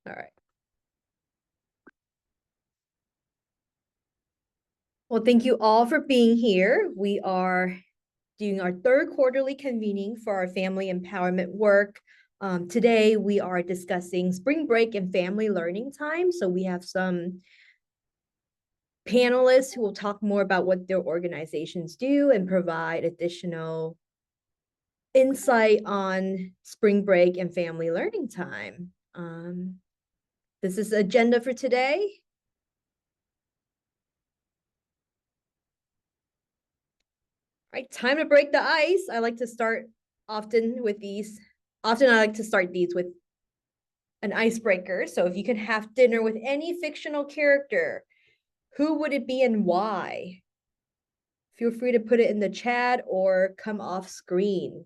All right. Well, thank you all for being here. We are doing our third quarterly convening for our family empowerment work. Today, we are discussing spring break and family learning time. So we have some panelists who will talk more about what their organizations do and provide additional insight on spring break and family learning time. This is the agenda for today. All right, time to break the ice. I like to start often with these. Often I like to start these with an icebreaker. So if you can have dinner with any fictional character, who would it be and why? Feel free to put it in the chat or come off screen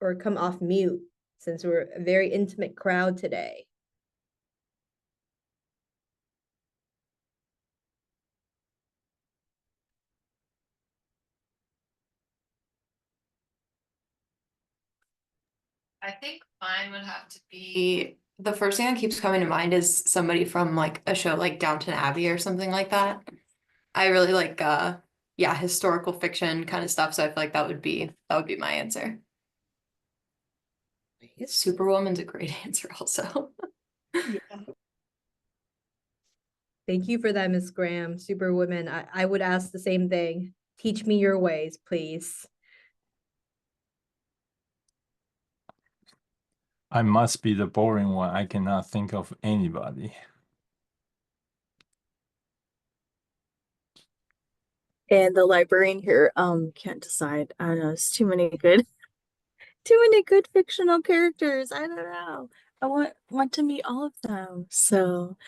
or come off mute since we're a very intimate crowd today. I think mine would have to be the first thing that keeps coming to mind is somebody from like a show like Downton Abbey or something like that. I really like yeah, historical fiction kind of stuff, so I feel like that would be my answer. Superwoman's a great answer also. Yeah. Thank you for that, Miss Graham. Superwoman. I would ask the same thing. Teach me your ways, please. I must be the boring one. I cannot think of anybody. And the librarian here, can't decide. I don't know. It's too many good fictional characters. I don't know. I want to meet all of them. So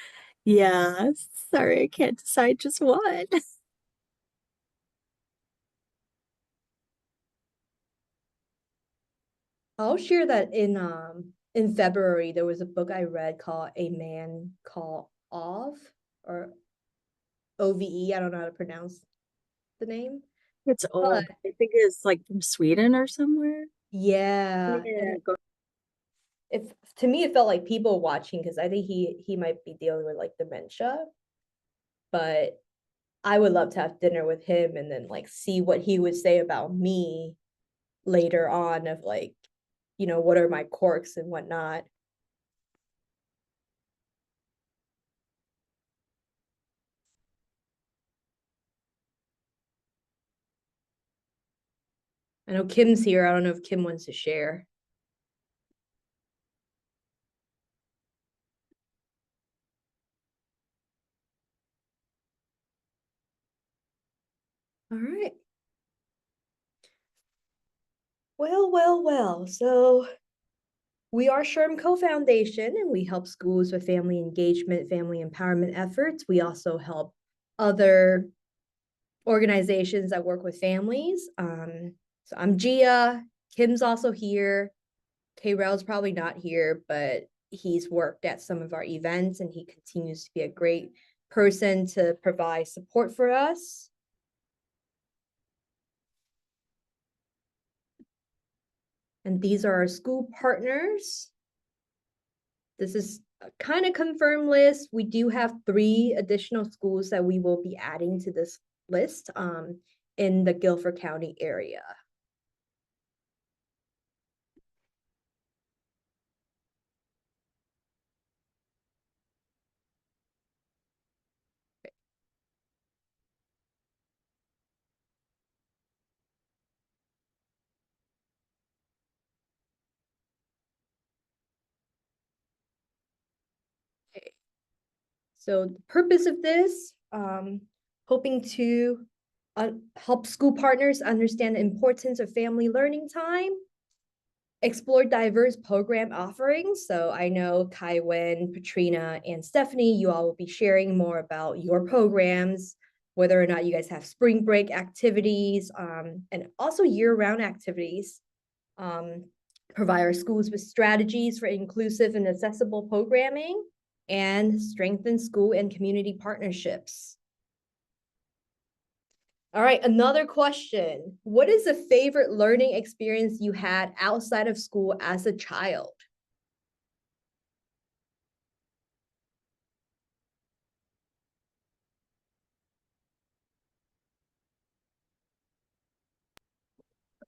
yeah, sorry, I can't decide just one. I'll share that in February there was a book I read called A Man Called Off or OVE. I don't know how to pronounce the name. It's old. I think it's like from Sweden or somewhere. Yeah. Yeah. If to me it felt like people watching because I think he might be dealing with like dementia. But I would love to have dinner with him and then like see what he would say about me later on of like, you know, what are my quirks and whatnot. I know Kim's here. I don't know if Kim wants to share. All right. Well. So we are SHRM Co-Foundation and we help schools with family engagement, family empowerment efforts. We also help other organizations that work with families. So I'm Jia. Kim's also here. K-Rel's probably not here, but he's worked at some of our events and he continues to be a great person to provide support for us. And these are our school partners. This is a kind of confirmed list. We do have 3 additional schools that we will be adding to this list in the Guilford County area. So the purpose of this, hoping to help school partners understand the importance of family learning time, explore diverse program offerings. So I know Kaiwen, Patrina, and Stephanie, you all will be sharing more about your programs, whether or not you guys have spring break activities, and also year-round activities. Provide our schools with strategies for inclusive and accessible programming, and strengthen school and community partnerships. All right, another question. What is the favorite learning experience you had outside of school as a child?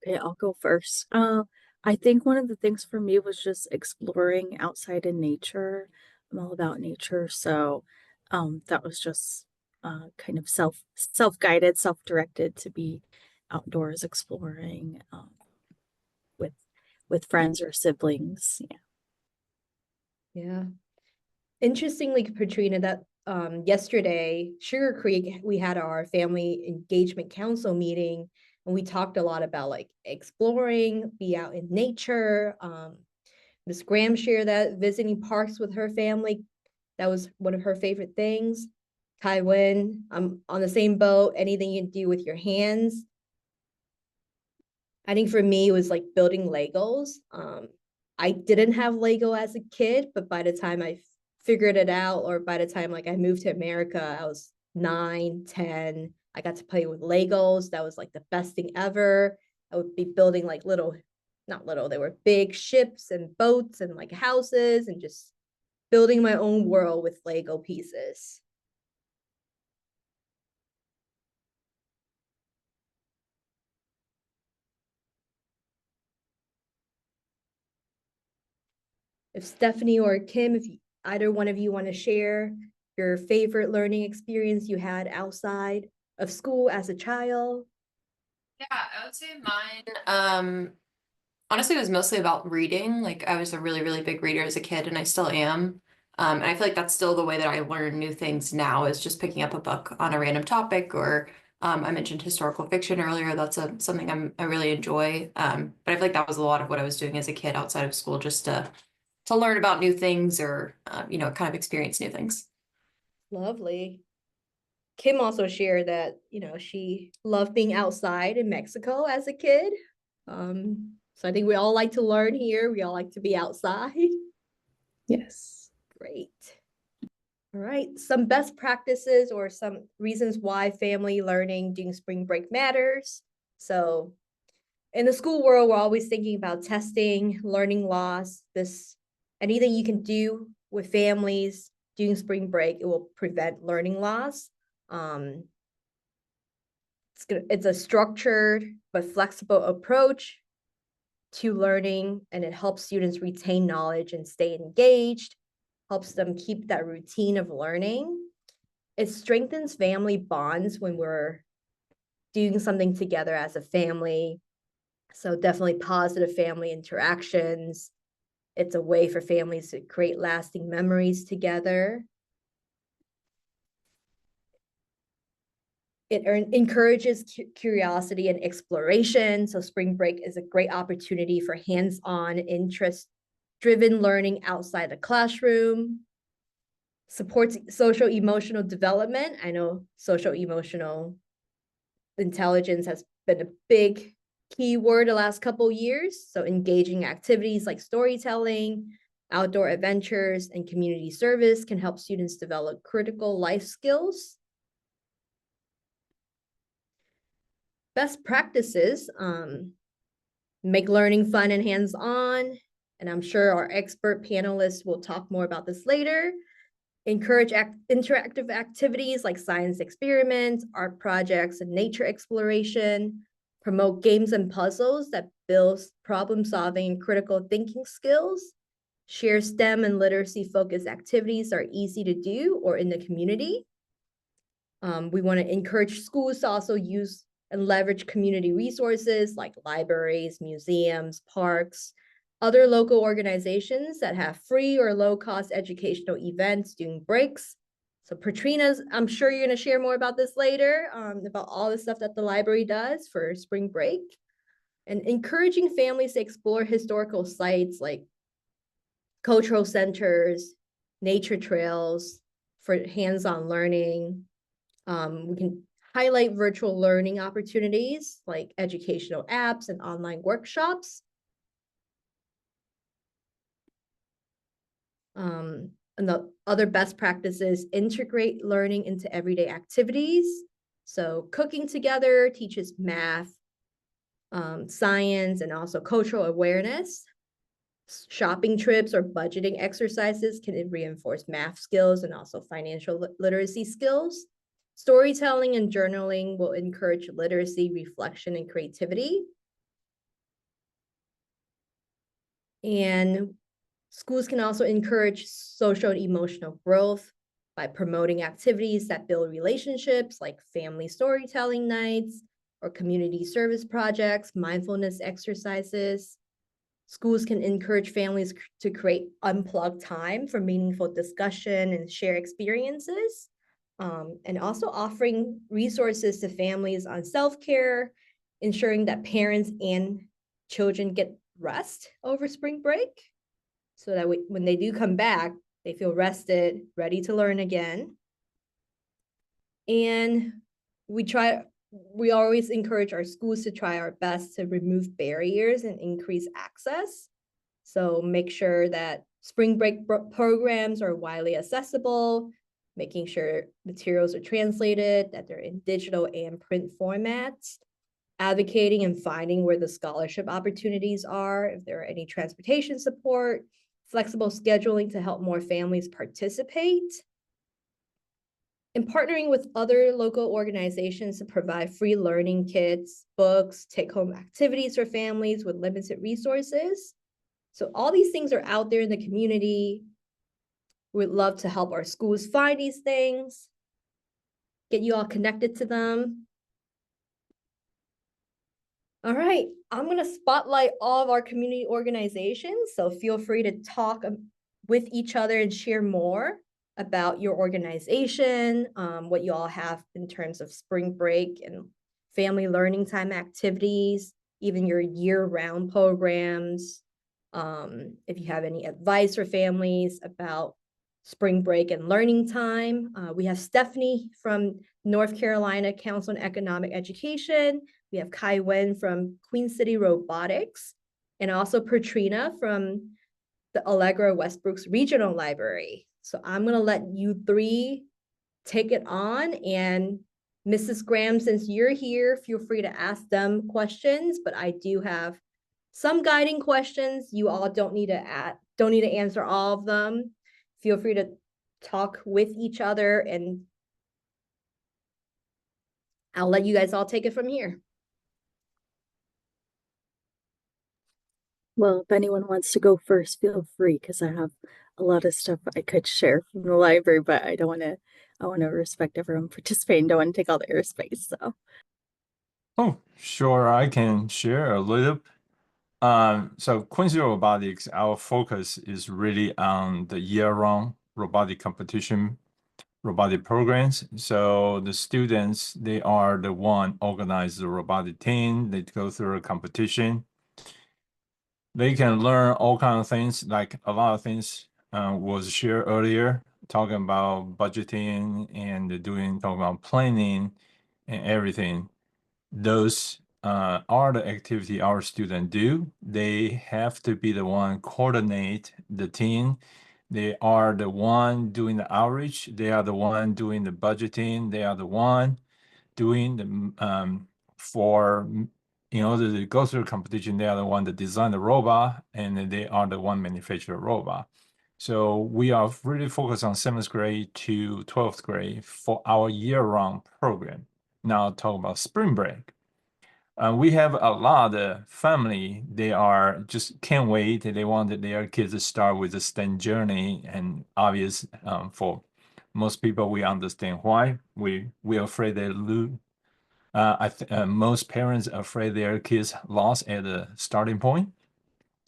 Okay, I'll go first. I think one of the things for me was just exploring outside in nature. I'm all about nature, so that was just kind of self-guided, self-directed to be outdoors exploring with with friends or siblings. Yeah. Yeah. Interestingly, Patrina, that yesterday, Sugar Creek, we had our family engagement council meeting, and we talked a lot about like exploring, be out in nature. Miss Graham shared that visiting parks with her family, that was one of her favorite things. Kaiwen, I'm on the same boat. Anything you can do with your hands. I think for me, it was like building Legos. I didn't have Lego as a kid, but by the time I figured it out, or by the time like I moved to America, I was 9, 10. I got to play with Legos. That was like the best thing ever. I would be building like little, not little, they were big ships and boats and like houses, and just building my own world with Lego pieces. If Stephanie or Kim, if either one of you want to share your favorite learning experience you had outside of school as a child. Yeah, I would say mine. Honestly, it was mostly about reading. Like I was a really, really big reader as a kid, and I still am. And I feel like that's still the way that I learn new things now is just picking up a book on a random topic. Or I mentioned historical fiction earlier. That's something I really enjoy. But I feel like that was a lot of what I was doing as a kid outside of school, just to learn about new things or kind of experience new things. Lovely. Kim also shared that, she loved being outside in Mexico as a kid. So I think we all like to learn here. We all like to be outside. Yes. Great. All right, some best practices or some reasons why family learning during spring break matters. So in the school world, we're always thinking about testing, learning loss, anything you can do with families during spring break, it will prevent learning loss. It's a structured but flexible approach to learning, and it helps students retain knowledge and stay engaged, helps them keep that routine of learning. It strengthens family bonds when we're doing something together as a family. So definitely positive family interactions. It's a way for families to create lasting memories together. It encourages curiosity and exploration. So spring break is a great opportunity for hands-on, interest-driven learning outside the classroom. Supports social emotional development. I know social emotional intelligence has been a big key word the last couple years. So engaging activities like storytelling, outdoor adventures, and community service can help students develop critical life skills. Best practices, make learning fun and hands-on. And I'm sure our expert panelists will talk more about this later. Encourage interactive activities like science experiments, art projects, and nature exploration. Promote games and puzzles that builds problem solving and critical thinking skills. Share STEM and literacy focused activities that are easy to do or in the community. We want to encourage schools to also use and leverage community resources like libraries, museums, parks, other local organizations that have free or low-cost educational events during breaks. So Patrina's, I'm sure you're going to share more about this later, about all the stuff that the library does for spring break. And encouraging families to explore historical sites like cultural centers, nature trails for hands-on learning. We can highlight virtual learning opportunities like educational apps and online workshops. And the other best practices, integrate learning into everyday activities. So cooking together teaches math, science, and also cultural awareness. Shopping trips or budgeting exercises can reinforce math skills and also financial literacy skills. Storytelling and journaling will encourage literacy, reflection, and creativity. And schools can also encourage social and emotional growth by promoting activities that build relationships like family storytelling nights or community service projects, mindfulness exercises. Schools can encourage families to create unplugged time for meaningful discussion and share experiences. And also offering resources to families on self-care, ensuring that parents and children get rest over spring break so that when they do come back, they feel rested, ready to learn again. And we always encourage our schools to try our best to remove barriers and increase access. So make sure that spring break programs are widely accessible, making sure materials are translated, that they're in digital and print formats, advocating and finding where the scholarship opportunities are, if there are any transportation support, flexible scheduling to help more families participate, and partnering with other local organizations to provide free learning kits, books, take-home activities for families with limited resources. So all these things are out there in the community. We'd love to help our schools find these things, get you all connected to them. All right, I'm gonna spotlight all of our community organizations, so feel free to talk with each other and share more about your organization, what you all have in terms of spring break and family learning time activities, even your year-round programs. If you have any advice for families about spring break and learning time, we have Stephanie from North Carolina Council on Economic Education. We have Kaiwen from Queen City Robotics, and also Patrina from the Allegra Westbrook's Regional Library. So I'm gonna let you three take it on, and Mrs. Graham, since you're here, feel free to ask them questions, but I do have some guiding questions. You all don't need to answer all of them. Feel free to talk with each other, and I'll let you guys all take it from here. Well, if anyone wants to go first, feel free, because I have a lot of stuff I could share from the library, but I want to respect everyone participating. Don't want to take all the airspace. So. Oh, sure, I can share a little. So Quincy Robotics, our focus is really on the year-round robotic competition, robotic programs. So the students, they are the one organize the robotic team. They go through a competition. They can learn all kinds of things, like a lot of things was shared earlier, talking about budgeting and talking about planning and everything. Those are the activity our students do. They have to be the one coordinate the team. They are the one doing the outreach. They are the one doing the budgeting. They are the one doing the in order to go through the competition, they are the one that design the robot, and they are the one manufacture the robot. So we are really focused on 7th grade to 12th grade for our year-round program. Now talk about spring break. We have a lot of family, they are just can't wait. They want their kids to start with a STEM journey, and obvious for most people, we understand why. We're afraid they lose. Most parents are afraid their kids lost at the starting point.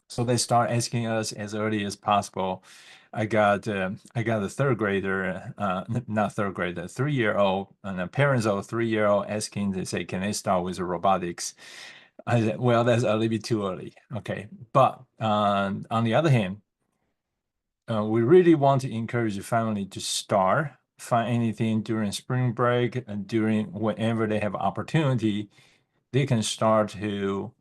So they start asking us as early as possible. I got a third grader, not third grader, 3-year-old, and the parents of a 3-year-old asking, they say, can they start with robotics? I said, well, that's a little bit too early. Okay. But on the other hand, we really want to encourage the family to find anything during spring break and during whenever they have opportunity, they can start to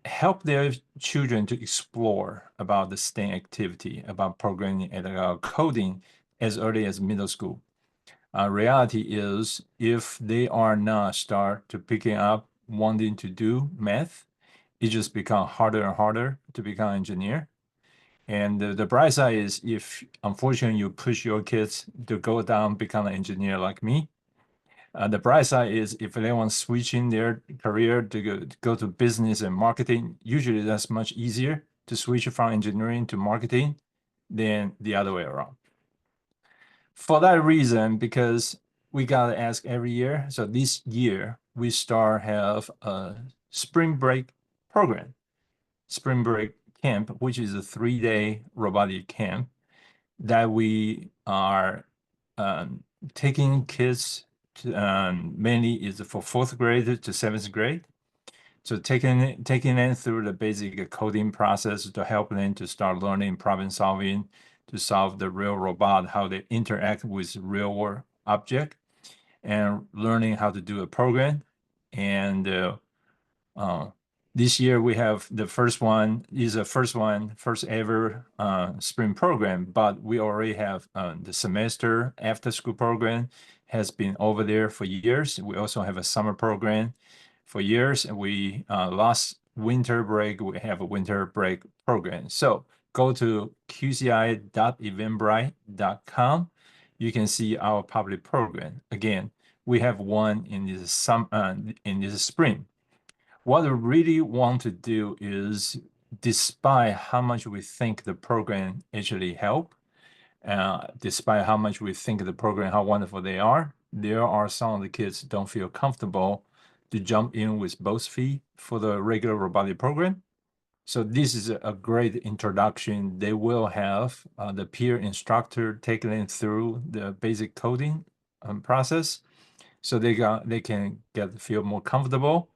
help their children to explore about the STEM activity, about programming and coding as early as middle school. Reality is, if they are not start to picking up wanting to do math, it just become harder and harder to become an engineer. And the bright side is, if unfortunately you push your kids to go down, become an engineer like me, the bright side is, if they want switching their career to go to business and marketing, usually that's much easier to switch from engineering to marketing than the other way around. For that reason, because we gotta ask every year, so this year we have a spring break program, spring break camp, which is a 3-day robotic camp that we are taking kids to, mainly is for 4th grade to 7th grade. So taking them through the basic coding process to help them to start learning problem solving, to solve the real robot, how they interact with real world object, and learning how to do a program. And this year we have the first ever spring program, but we already have the semester after school program has been over there for years. We also have a summer program for years, and we last winter break we have a winter break program. So go to qci.eventbrite.com. You can see our public program. Again, we have one in this spring. What we really want to do is, despite how much we think the program actually help, despite how much we think the program, how wonderful they are, there are some of the kids don't feel comfortable to jump in with both feet for the regular robotic program. So this is a great introduction. They will have the peer instructor taking them through the basic coding process, so they can feel more comfortable,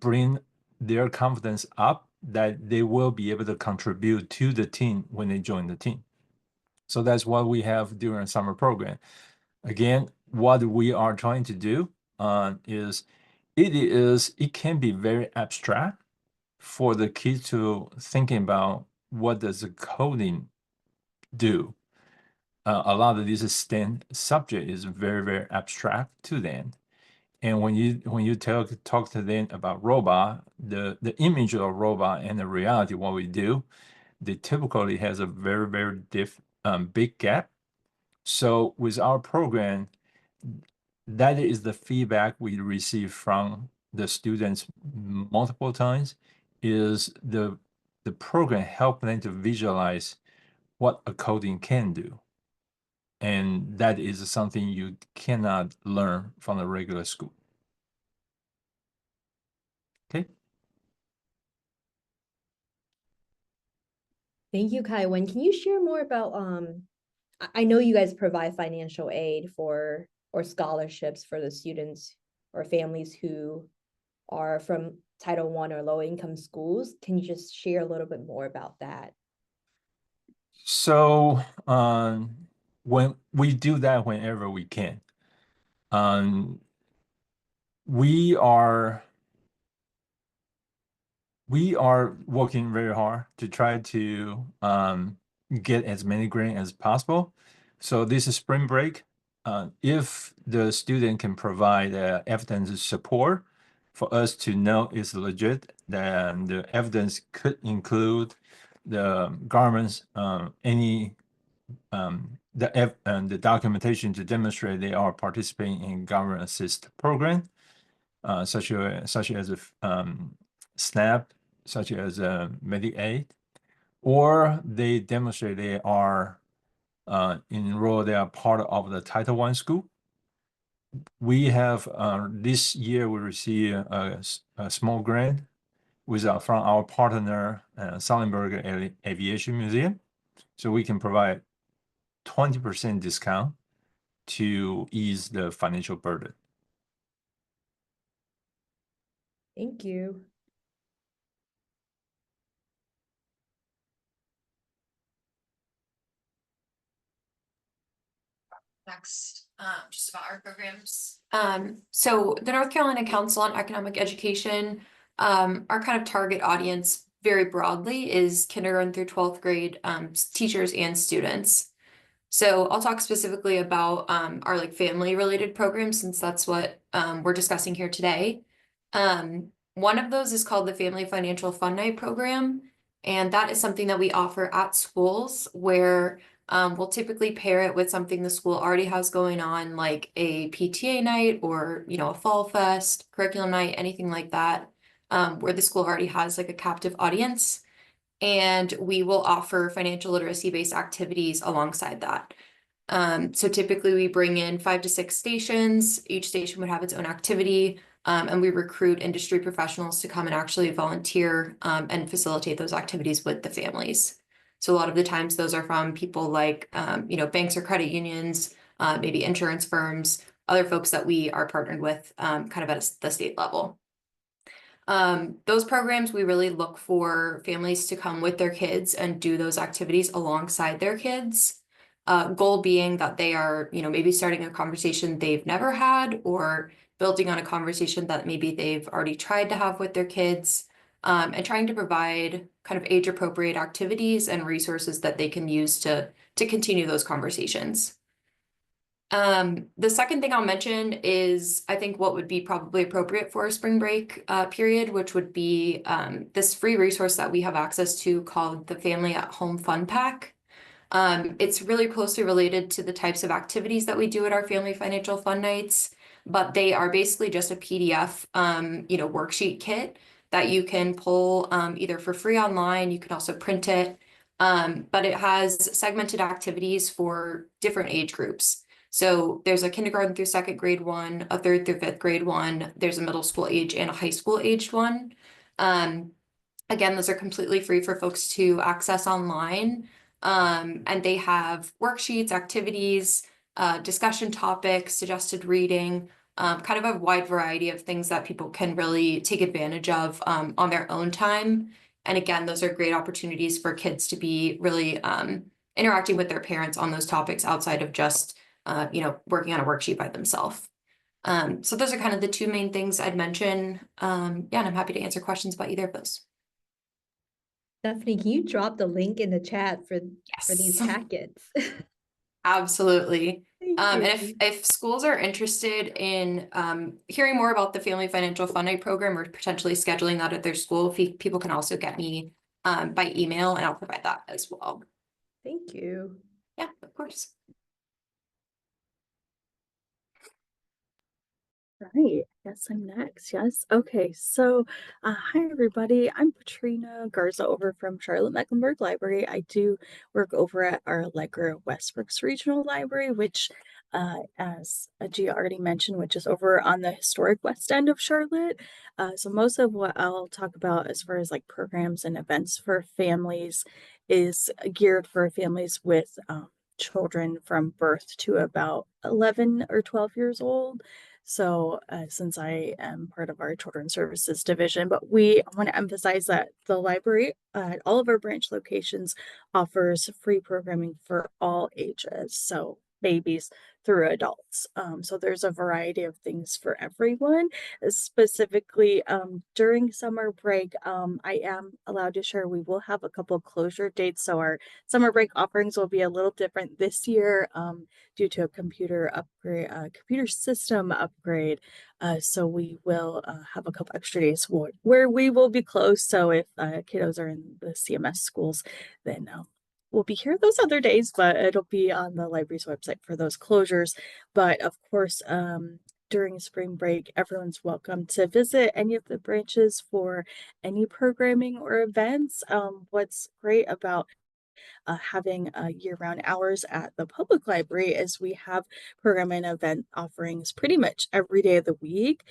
bring their confidence up that they will be able to contribute to the team when they join the team. So that's what we have during summer program. Again, what we are trying to do is it can be very abstract for the kids to thinking about what does the coding do. A lot of this STEM subject is very, very abstract to them. And when you talk to them about robot, the image of a robot and the reality, what we do, they typically has a very, very big gap. So with our program, that is the feedback we receive from the students multiple times, is the program help them to visualize what a coding can do. And that is something you cannot learn from the regular school. Okay. Thank you, Kaiwen. Can you share more about I know you guys provide financial aid or scholarships for the students or families who are from Title I or low income schools. Can you just share a little bit more about that? So when we do that whenever we can, we are working very hard to try to get as many grants as possible. So this is spring break. If the student can provide evidence support for us to know it's legit, then the evidence could include the government's the documentation to demonstrate they are participating in government assist program, such as SNAP, such as Medicaid, or they demonstrate they are enrolled, they are part of the Title I school. We have this year we received a small grant from our partner Mecklenburg Aviation Museum, so we can provide 20% discount to ease the financial burden. Thank you. Next, just about our programs. So the North Carolina Council on Economic Education, our kind of target audience very broadly is kindergarten through 12th grade teachers and students. So I'll talk specifically about our like family related programs, since that's what we're discussing here today. One of those is called the Family Financial Fun Night program, and that is something that we offer at schools where we'll typically pair it with something the school already has going on, like a PTA night or, you know, a fall fest, curriculum night, anything like that, where the school already has like a captive audience. and we will offer financial literacy-based activities alongside that. So typically we bring in 5 to 6 stations. Each station would have its own activity, and we recruit industry professionals to come and actually volunteer and facilitate those activities with the families. So a lot of the times those are from people like, banks or credit unions, maybe insurance firms, other folks that we are partnered with kind of at the state level. Those programs, we really look for families to come with their kids and do those activities alongside their kids. Goal being that they are, maybe starting a conversation they've never had or building on a conversation that maybe they've already tried to have with their kids, and trying to provide kind of age-appropriate activities and resources that they can use to continue those conversations. The second thing I'll mention is, I think, what would be probably appropriate for a spring break period, which would be this free resource that we have access to called the Family at Home Fun Pack. It's really closely related to the types of activities that we do at our Family Financial Fun Nights, but they are basically just a PDF, worksheet kit that you can pull either for free online. You can also print it, but it has segmented activities for different age groups. So there's a kindergarten through 2nd grade one, a 3rd through 5th grade one, there's a middle school age and a high school aged one. Again, those are completely free for folks to access online. And they have worksheets, activities, discussion topics, suggested reading, kind of a wide variety of things that people can really take advantage of on their own time. And again, those are great opportunities for kids to be really interacting with their parents on those topics outside of just working on a worksheet by themselves. So those are kind of the 2 main things I'd mention. And I'm happy to answer questions about either of those. Stephanie, can you drop the link in the chat for these Yes. packets? Absolutely. Thank And you. if schools are interested in hearing more about the Family Financial Fun Night program or potentially scheduling that at their school, people can also get me by email, and I'll provide that as well. Thank you. Yeah, of course. Right, yes, I'm next. Yes. Okay. So, hi everybody. I'm Patrina Garza over from Charlotte Mecklenburg Library. I do work over at our Allegra Westbrook's Regional Library, which, as Gia already mentioned, which is over on the historic west end of Charlotte. So most of what I'll talk about as far as like programs and events for families is geared for families with children from birth to about 11 or 12 years old. So, since I am part of our children's services division, but we want to emphasize that the library at all of our branch locations offers free programming for all ages. So babies through adults. So there's a variety of things for everyone. Specifically, during summer break, I am allowed to share we will have a couple of closure dates. So our summer break offerings will be a little different this year. Due to a computer upgrade, computer system upgrade. So we will have a couple extra days where we will be closed. So if kiddos are in the CMS schools, then we'll be here those other days, but it'll be on the library's website for those closures. But of course, during spring break, everyone's welcome to visit any of the branches for any programming or events. What's great about having year-round hours at the public library is we have program and event offerings pretty much every day of the week.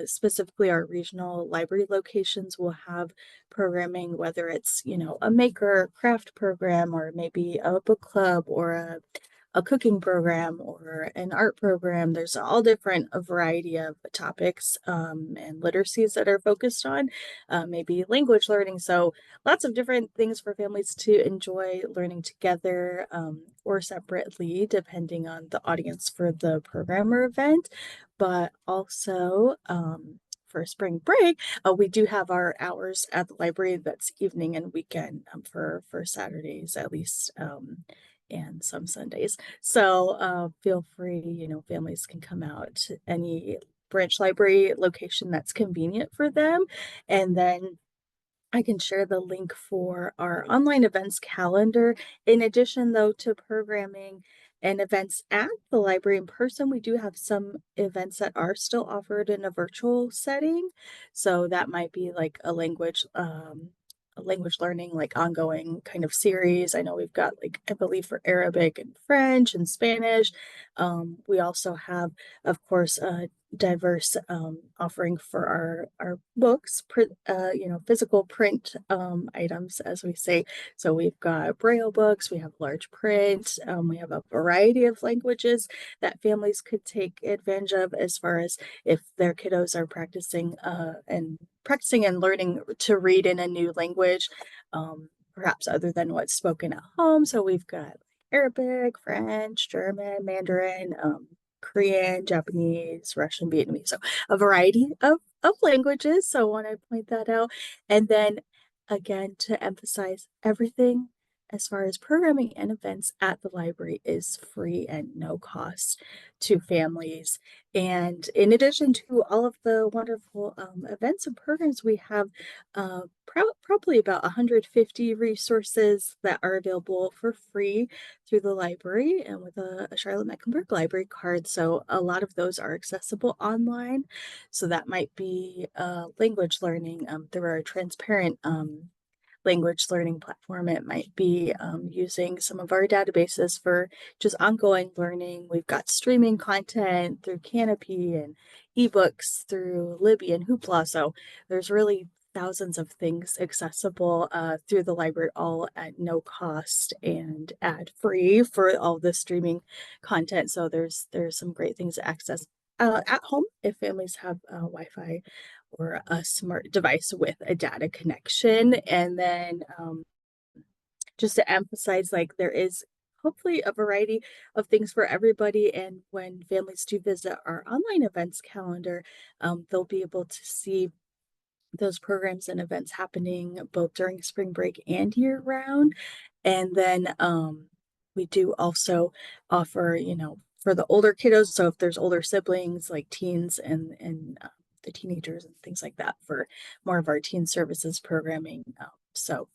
Specifically, our regional library locations will have programming, whether it's, a maker craft program or maybe a book club or a cooking program or an art program. There's all different a variety of topics and literacies that are focused on, maybe language learning. So lots of different things for families to enjoy learning together or separately, depending on the audience for the program or event. But also, for spring break, we do have our hours at the library that's evening and weekend for Saturdays at least. And some Sundays. So feel free, families can come out to any branch library location that's convenient for them. And then I can share the link for our online events calendar. In addition, though, to programming and events at the library in person, we do have some events that are still offered in a virtual setting. So that might be like a language learning, like ongoing kind of series. I know we've got like, I believe for Arabic and French and Spanish. We also have, of course, a diverse offering for our books, physical print items, as we say. So we've got Braille books, we have large print, we have a variety of languages that families could take advantage of, as far as if their kiddos are practicing and learning to read in a new language, perhaps other than what's spoken at home. So we've got Arabic, French, German, Mandarin, Korean, Japanese, Russian, Vietnamese. So a variety of languages. So I want to point that out. And then again, to emphasize, everything as far as programming and events at the library is free and no cost to families. And in addition to all of the wonderful events and programs, we have probably about 150 resources that are available for free through the library and with a Charlotte Mecklenburg Library card. So a lot of those are accessible online. So that might be language learning through our transparent language learning platform. It might be using some of our databases for just ongoing learning. We've got streaming content through Canopy and ebooks through Libby and Hoopla. So there's really thousands of things accessible through the library, all at no cost and ad free for all the streaming content. So there's some great things to access at home if families have Wi-Fi or a smart device with a data connection. And then just to emphasize, like, there is hopefully a variety of things for everybody. And when families do visit our online events calendar, they'll be able to see those programs and events happening both during spring break and year round. And then we do also offer, for the older kiddos, so if there's older siblings like teens and the teenagers and things like that, for more of our teen services programming. So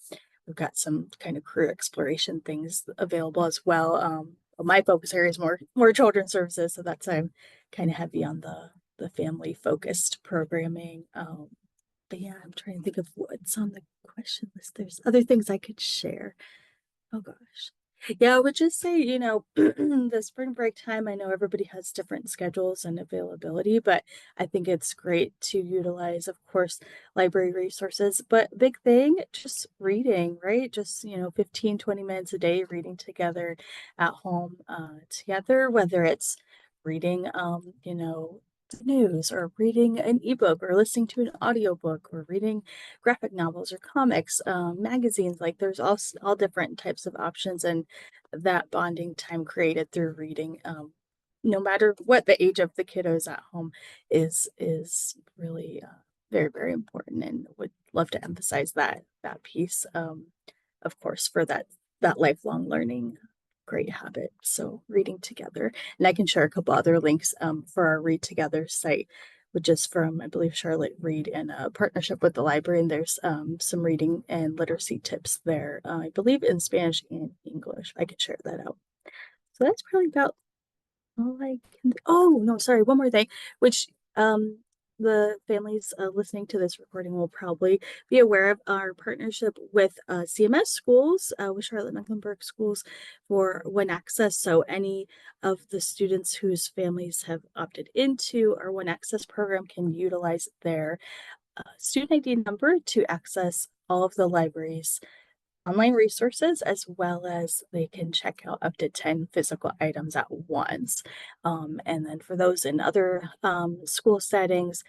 we've got some kind of career exploration things available as well. My focus area is more children's services, so that's I'm kind of heavy on the family focused programming. But yeah, I'm trying to think of what's on the question list. There's other things I could share. Oh gosh. Yeah, I would just say, the spring break time, I know everybody has different schedules and availability, but I think it's great to utilize, of course, library resources. But big thing, just reading, right? Just, 15, 20 minutes a day reading together at home together, whether it's reading, the news, or reading an ebook, or listening to an audiobook, or reading graphic novels or comics, magazines. Like, there's all different types of options, and that bonding time created through reading, no matter what the age of the kiddos at home, is really very, very important, and would love to emphasize that piece, of course, for that lifelong learning great habit. So reading together, and I can share a couple other links for our Read Together site, which is from, I believe, Charlotte Read, in a partnership with the library. And there's some reading and literacy tips there, I believe in Spanish and English. I could share that out. So that's probably about all I can. Oh no, sorry, one more thing, which the families listening to this recording will probably be aware of our partnership with CMS schools, with Charlotte Mecklenburg Schools, for One Access. So any of the students whose families have opted into our One Access program can utilize their student ID number to access all of the library's online resources, as well as they can check out up to 10 physical items at once. And then for those in other school settings,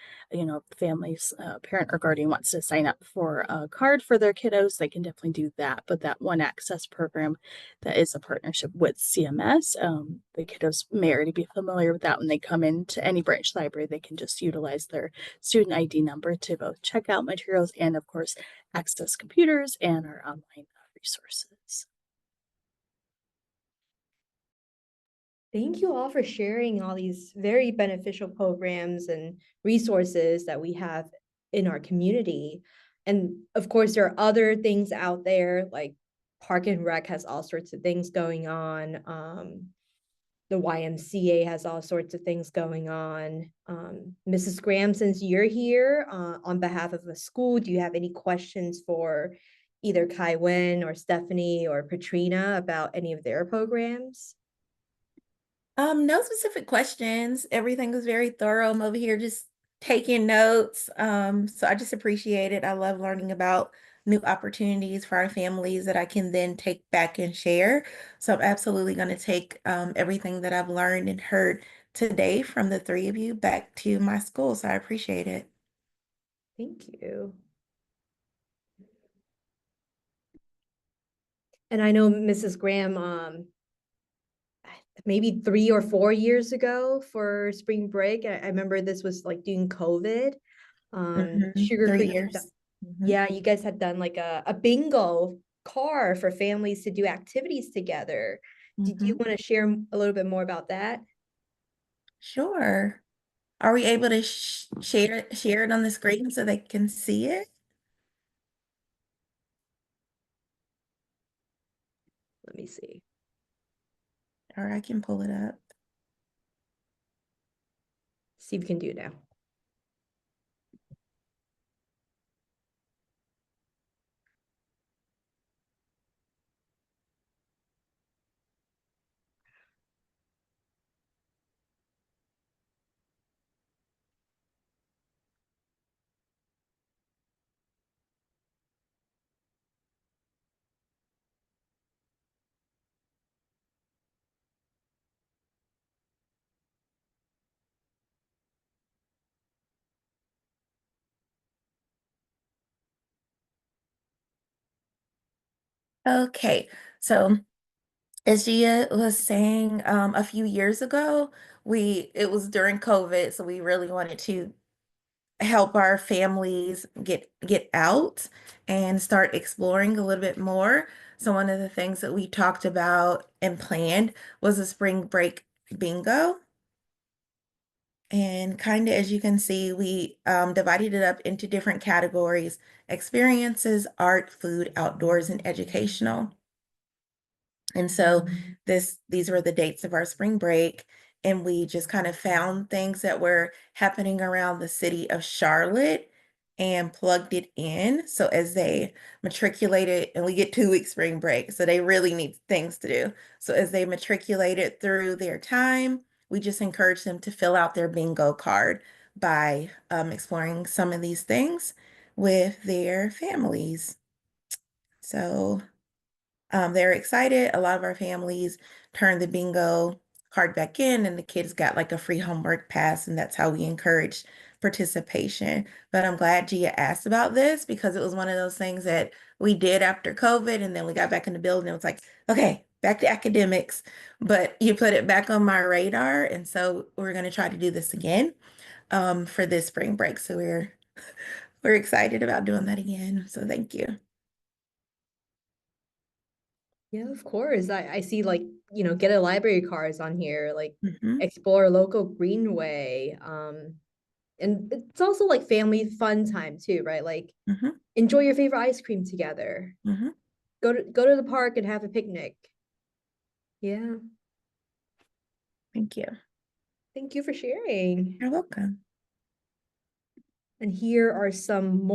families, parent or guardian wants to sign up for a card for their kiddos, they can definitely do that. But that One Access program, that is a partnership with CMS, the kiddos may already be familiar with that. When they come into any branch library, they can just utilize their student ID number to both check out materials and, of course, access computers and our online resources. Thank you all for sharing all these very beneficial programs and resources that we have in our community. And of course, there are other things out there, like Park and Rec has all sorts of things going on. The YMCA has all sorts of things going on. Mrs. Graham, since you're here on behalf of the school, do you have any questions for either Kaiwen or Stephanie or Patrina about any of their programs? No specific questions. Everything was very thorough. I'm over here just taking notes. So I just appreciate it. I love learning about new opportunities for our families that I can then take back and share. So I'm absolutely going to take everything that I've learned and heard today from the three of you back to my school. So I appreciate it. Thank you. And I know Mrs. Graham, maybe 3 or 4 years ago for spring break, I remember this was like during COVID. Sugar 3 Creek, years. yeah, you guys had done like a bingo car for families to do activities together. Did you want to share a little bit more about that? Sure. Are we able to share it on the screen so they can see it? Let me see. Or I can pull it up. See if we can do it now. Okay, so as Gia was saying, a few years ago, it was during COVID, so we really wanted to help our families get out and start exploring a little bit more. So one of the things that we talked about and planned was a spring break bingo. And kind of as you can see, we divided it up into different categories: experiences, art, food, outdoors, and educational. And so these were the dates of our spring break, and we just kind of found things that were happening around the city of Charlotte and plugged it in. So as they matriculated, and we get 2 week spring break, so they really need things to do. So as they matriculated through their time, we just encourage them to fill out their bingo card by exploring some of these things with their families. So they're excited. A lot of our families turned the bingo card back in, and the kids got like a free homework pass, and that's how we encourage participation. But I'm glad Gia asked about this, because it was one of those things that we did after COVID, and then we got back in the building. It was like, okay, back to academics, but you put it back on my radar, and so we're going to try to do this again for this spring break. So we're excited about doing that again. So thank you. Yeah, of course. I see like, get a library cards on here, like Mhm, explore a local greenway. And it's also like family fun time too, right? Like mhm, enjoy your favorite ice cream together. mhm. Go to the park and have a picnic. Yeah. Thank you. Thank you for sharing. You're welcome. And here are some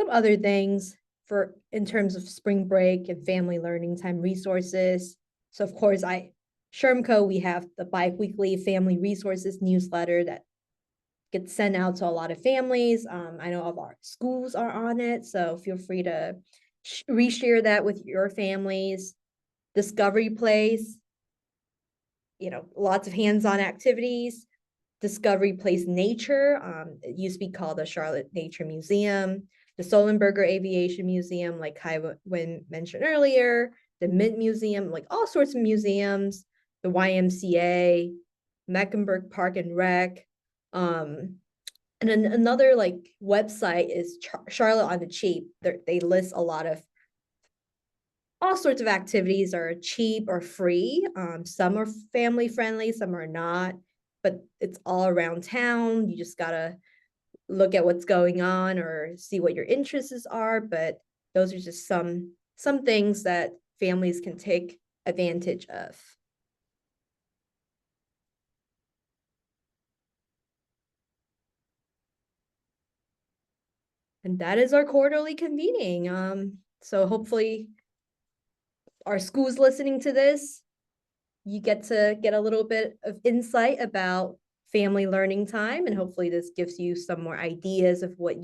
other things for in terms of spring break and family learning time resources. So of course, SHRMCO, we have the bi-weekly family resources newsletter that gets sent out to a lot of families. I know all of our schools are on it, so feel free to reshare that with your families. Discovery Place, lots of hands-on activities. Discovery Place Nature, it used to be called the Charlotte Nature Museum. The Solenberger Aviation Museum, like Kaiwen mentioned earlier. The Mint Museum, like all sorts of museums. The YMCA, Mecklenburg Park and Rec. And then another like website is Charlotte on the Cheap. They list a lot of all sorts of activities are cheap or free. Some are family friendly, some are not, but it's all around town. You just gotta look at what's going on or see what your interests are. But those are just some things that families can take advantage of. And that is our quarterly convening. So hopefully our schools listening to this, you get to get a little bit of insight about family learning time, and hopefully this gives you some more ideas of what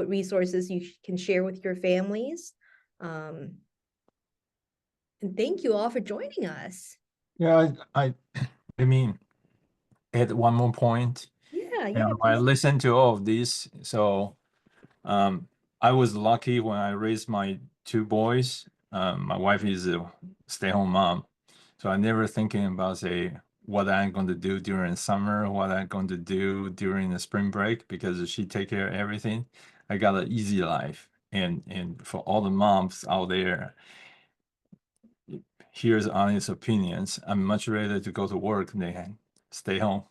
resources you can share with your families. And thank you all for joining us. Yeah, I mean, add one more point. Yeah, Yeah, I listened to all of this, so I was lucky when I raised my two boys. My wife is a stay-home mom, so I never thinking about say what I'm going to do during summer, what I'm going to do during the spring break, because she take care of everything. I got an easy life, and for all the moms out there, here's honest opinions. I'm much rather to go to work than stay home.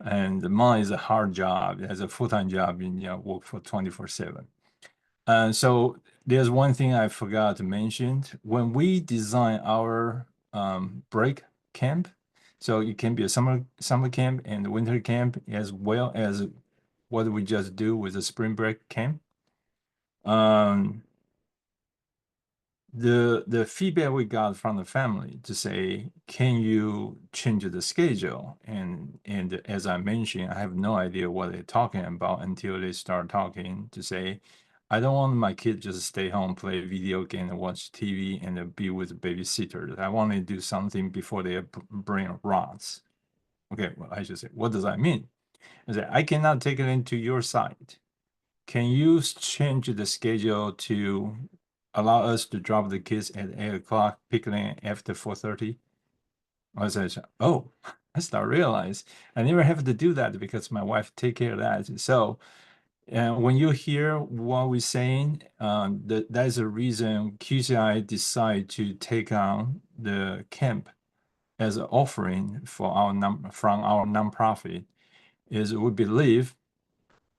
And the mom is a hard job. It has a full-time job and work for 24/7. So there's one thing I forgot to mention. When we design our break camp, so it can be a summer camp and winter camp, as well as what we just do with the spring break camp. The feedback we got from the family to say, can you change the schedule? And as I mentioned, I have no idea what they're talking about until they start talking to say, I don't want my kid just stay home, play video game and watch TV and be with babysitters. I want to do something before they bring rods. Okay, well, I should say, what does that mean? I said, I cannot take it into your site. Can you change the schedule to allow us to drop the kids at 8 o'clock, pick them after 4:30? I said, oh, I start realize I never have to do that because my wife take care of that. So when you hear what we're saying, that is the reason QCI decide to take on the camp as an offering for from our nonprofit. Is we believe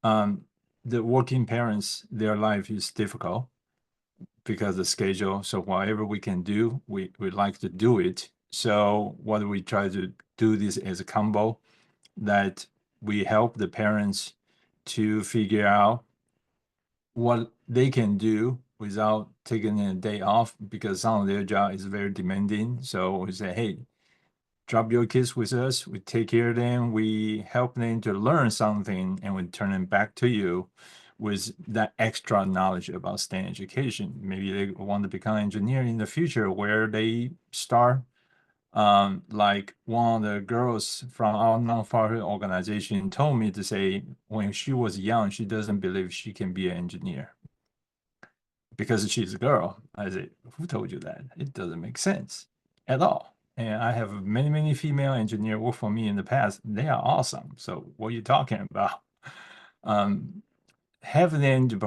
the working parents, their life is difficult because the schedule. So whatever we can do, we like to do it. So what we try to do this as a combo that we help the parents to figure out what they can do without taking a day off, because some of their job is very demanding. So we say, hey, drop your kids with us. We take care of them. We help them to learn something, and we turn them back to you with that extra knowledge about STEM education. Maybe they want to become an engineer in the future, where they start. Like one of the girls from our nonprofit organization told me to say, when she was young, she doesn't believe she can be an engineer because she's a girl. I said, who told you that? It doesn't make sense at all. And I have many female engineers work for me in the past. They are awesome. So what are you talking about? Having them to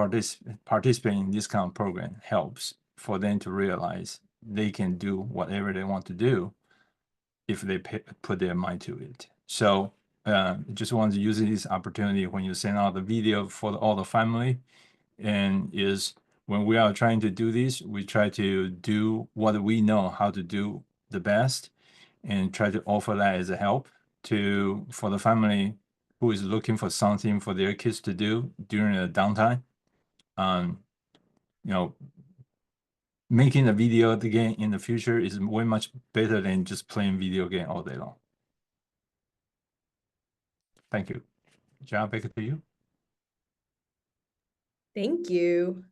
participate in this kind of program helps for them to realize they can do whatever they want to do if they put their mind to it. So just wanted to use this opportunity when you send out the video for all the family, and is when we are trying to do this, we try to do what we know how to do the best and try to offer that as a help for the family who is looking for something for their kids to do during the downtime. You know, making a video game in the future is way much better than just playing video game all day long. Thank you. John, back to you. Thank you.